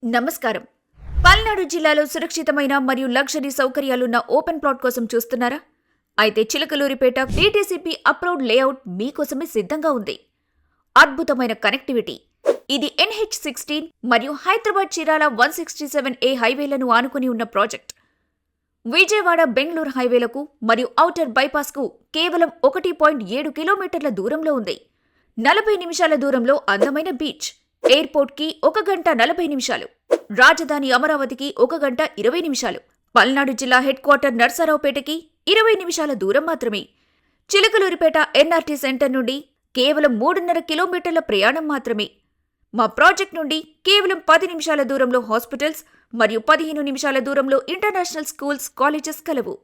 నమస్కారం. పల్నాడు జిల్లాలో సురక్షితమైన మరియు లగ్జరీ సౌకర్యాలున్న ఓపెన్ ప్లాట్ కోసం చూస్తున్నారా? అయితే చిలకలూరిపేట డీటీసీపీ అప్రూవ్డ్ లేఅవుట్ మీకోసమే సిద్ధంగా ఉంది. అద్భుతమైన కనెక్టివిటీ. ఇది NH16 మరియు హైదరాబాద్ చీరాల 167A హైవేలను ఆనుకుని ఉన్న ప్రాజెక్ట్. విజయవాడ బెంగళూరు హైవేలకు మరియు ఔటర్ బైపాస్కు కేవలం 1.7 కిలోమీటర్ల దూరంలో ఉంది. 40 నిమిషాల దూరంలో అందమైన బీచ్. ఎయిర్పోర్ట్కి 1 గంట 40 నిమిషాలు. రాజధాని అమరావతికి 1 గంట 20 నిమిషాలు. పల్నాడు జిల్లా హెడ్ క్వార్టర్ నర్సారావుపేటకి 20 నిమిషాల దూరం మాత్రమే. చిలకలూరిపేట NRT సెంటర్ నుండి కేవలం 3.5 కిలోమీటర్ల ప్రయాణం మాత్రమే. మా ప్రాజెక్ట్ నుండి కేవలం 10 నిమిషాల దూరంలో హాస్పిటల్స్ మరియు 15 నిమిషాల దూరంలో ఇంటర్నేషనల్ స్కూల్స్, కాలేజెస్ కలవు.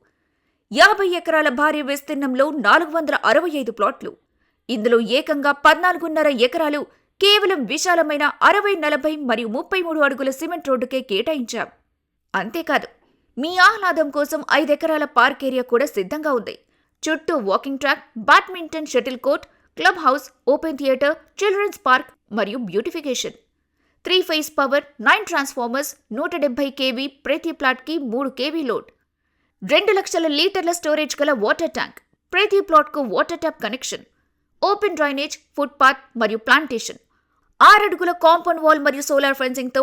50 ఎకరాల భారీ విస్తీర్ణంలో 465 ప్లాట్లు. ఇందులో ఏకంగా 14.5 ఎకరాలు కేవలం విశాలమైన 60, 40 మరియు 33 అడుగుల సిమెంట్ రోడ్డుకే కేటాయించాం. అంతేకాదు, మీ ఆహ్లాదం కోసం 5 ఎకరాల పార్క్ ఏరియా కూడా సిద్ధంగా ఉంది. చుట్టూ walking track, badminton shuttle court, club house, open theatre, children's park మరియు beautification. 3 phase power, 9 transformers, 170 kV, ప్రతి ప్లాట్కి 3 kV లోడ్. 2 లక్షల లీటర్ల స్టోరేజ్ గల వాటర్ ట్యాంక్, ప్రతి ప్లాట్కు water tap connection, open drainage, footpath మరియు ప్లాంటేషన్. 6 అడుగుల కాంపౌండ్ వాల్ మరియు సోలార్ ఫెన్సింగ్తో